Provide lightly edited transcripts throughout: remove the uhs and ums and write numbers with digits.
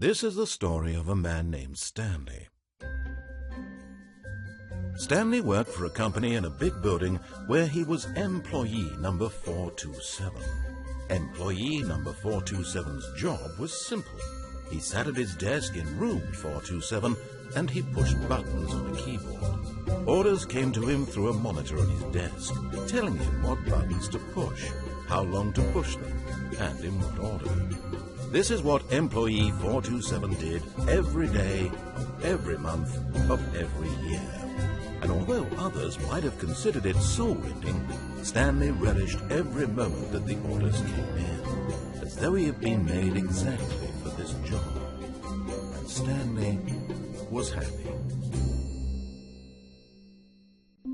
This is the story of a man named Stanley. Stanley worked for a company in a big building where he was employee number 427. Employee number 427's job was simple. He sat at his desk in room 427 and he pushed buttons on a keyboard. Orders came to him through a monitor on his desk, telling him what buttons to push, how long to push them, and in what order. This is what employee 427 did every day, of every month, of every year. And although others might have considered it soul-rending, Stanley relished every moment that the orders came in, as though he had been made exactly for this job. And Stanley was happy.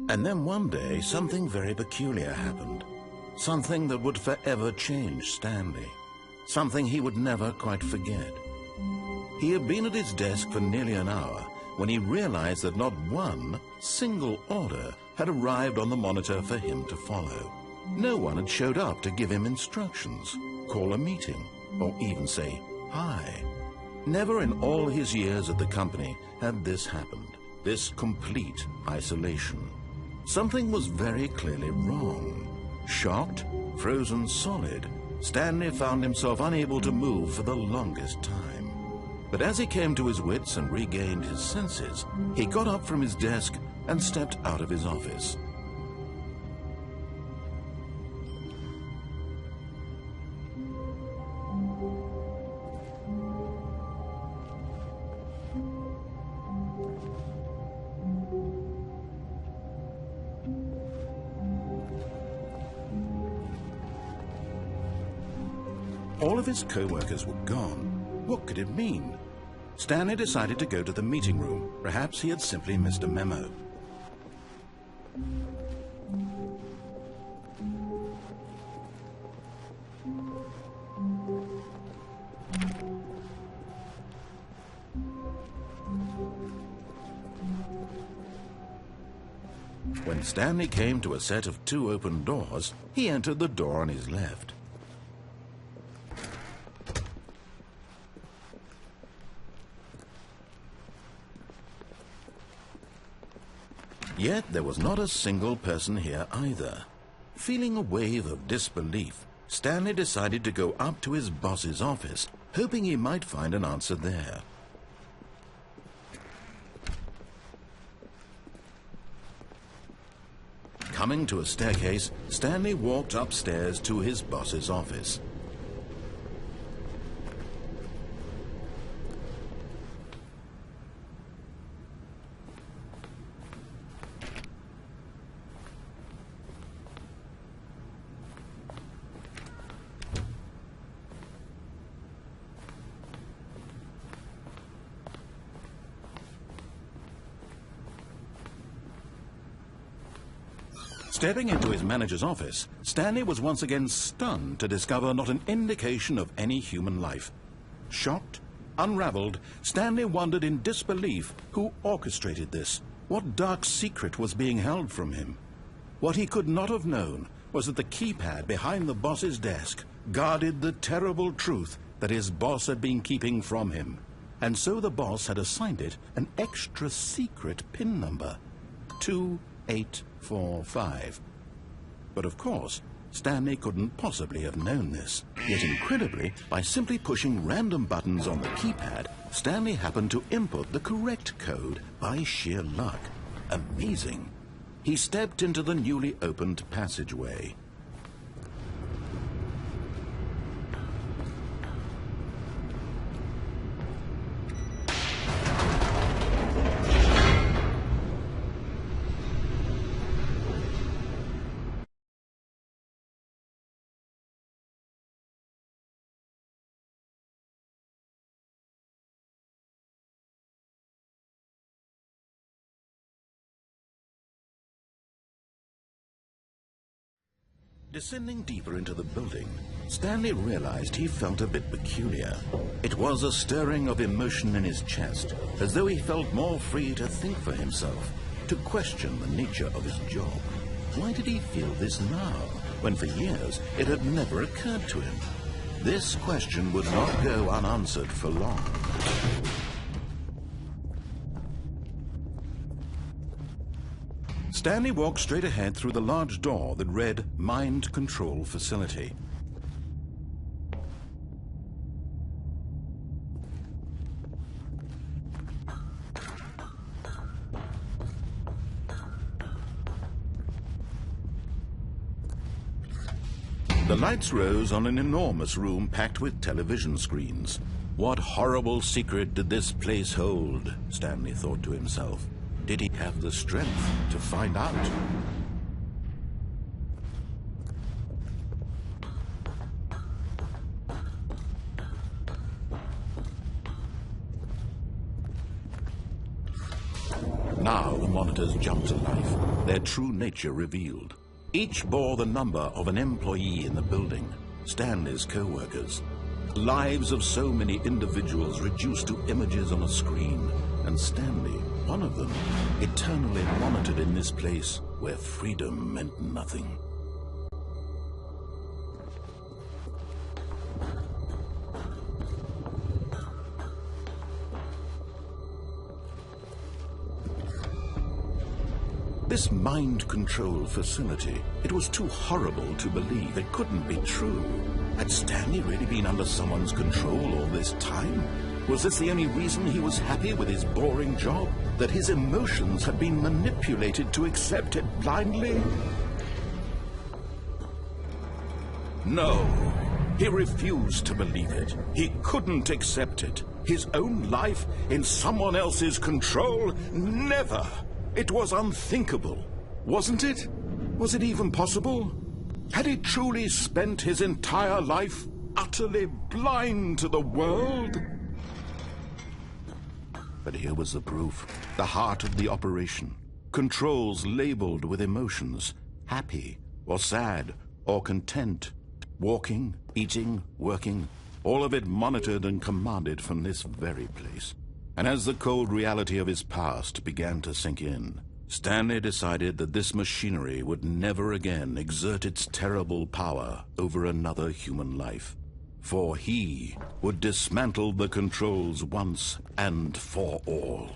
And then one day, something very peculiar happened. Something that would forever change Stanley. Something he would never quite forget. He had been at his desk for nearly an hour when he realized that not one single order had arrived on the monitor for him to follow. No one had showed up to give him instructions, call a meeting, or even say hi. Never in all his years at the company had this happened, this complete isolation. Something was very clearly wrong. Shocked, frozen solid, Stanley found himself unable to move for the longest time. But as he came to his wits and regained his senses, he got up from his desk and stepped out of his office. All of his co-workers were gone. What could it mean? Stanley decided to go to the meeting room. Perhaps he had simply missed a memo. When Stanley came to a set of 2 open doors, he entered the door on his left. Yet there was not a single person here either. Feeling a wave of disbelief, Stanley decided to go up to his boss's office, hoping he might find an answer there. Coming to a staircase, Stanley walked upstairs to his boss's office. Stepping into his manager's office, Stanley was once again stunned to discover not an indication of any human life. Shocked, unraveled, Stanley wondered in disbelief who orchestrated this, what dark secret was being held from him. What he could not have known was that the keypad behind the boss's desk guarded the terrible truth that his boss had been keeping from him. And so the boss had assigned it an extra secret PIN number, 2845. But of course, Stanley couldn't possibly have known this. Yet incredibly, by simply pushing random buttons on the keypad, Stanley happened to input the correct code by sheer luck. Amazing. He stepped into the newly opened passageway. Descending deeper into the building, Stanley realized he felt a bit peculiar. It was a stirring of emotion in his chest, as though he felt more free to think for himself, to question the nature of his job. Why did he feel this now, when for years it had never occurred to him? This question would not go unanswered for long. Stanley walked straight ahead through the large door that read Mind Control Facility. The lights rose on an enormous room packed with television screens. What horrible secret did this place hold? Stanley thought to himself. Did he have the strength to find out? Now the monitors jumped to life, their true nature revealed. Each bore the number of an employee in the building, Stanley's co-workers. Lives of so many individuals reduced to images on a screen, and Stanley, one of them, eternally monitored in this place where freedom meant nothing. This mind control facility, it was too horrible to believe. It couldn't be true. Had Stanley really been under someone's control all this time? Was this the only reason he was happy with his boring job? That his emotions had been manipulated to accept it blindly? No, he refused to believe it. He couldn't accept it. His own life in someone else's control? Never! It was unthinkable, wasn't it? Was it even possible? Had he truly spent his entire life utterly blind to the world? But here was the proof, the heart of the operation. Controls labeled with emotions, happy or sad or content. Walking, eating, working, all of it monitored and commanded from this very place. And as the cold reality of his past began to sink in, Stanley decided that this machinery would never again exert its terrible power over another human life. For he would dismantle the controls once and for all.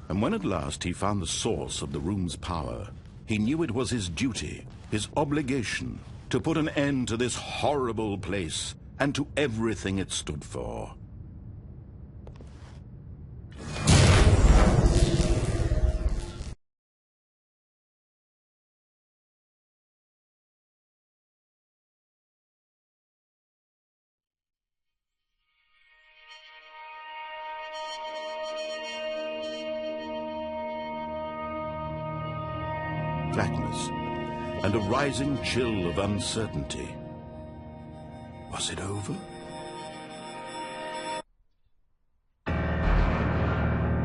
And when at last he found the source of the room's power, he knew it was his duty, his obligation, to put an end to this horrible place and to everything it stood for. Blackness, and a rising chill of uncertainty. Was it over?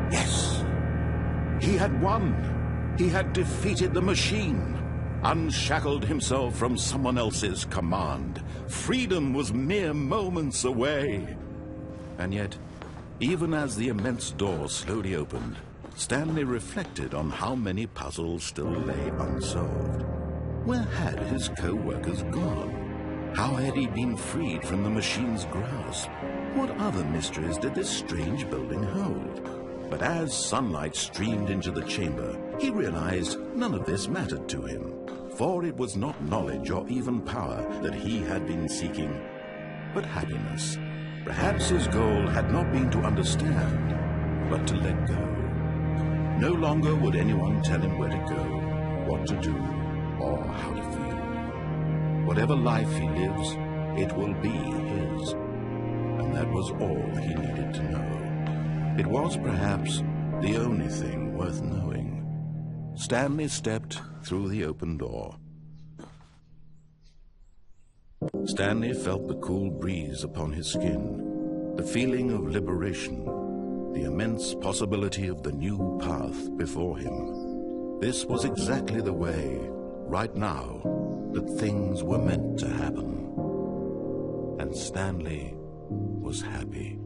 Yes! He had won! He had defeated the machine, unshackled himself from someone else's command. Freedom was mere moments away. And yet, even as the immense door slowly opened, Stanley reflected on how many puzzles still lay unsolved. Where had his co-workers gone? How had he been freed from the machine's grasp? What other mysteries did this strange building hold? But as sunlight streamed into the chamber, he realized none of this mattered to him, for it was not knowledge or even power that he had been seeking, but happiness. Perhaps his goal had not been to understand, but to let go. No longer would anyone tell him where to go, what to do, or how to feel. Whatever life he lives, it will be his. And that was all he needed to know. It was perhaps the only thing worth knowing. Stanley stepped through the open door. Stanley felt the cool breeze upon his skin, the feeling of liberation, the immense possibility of the new path before him. This was exactly the way, right now, that things were meant to happen. And Stanley was happy.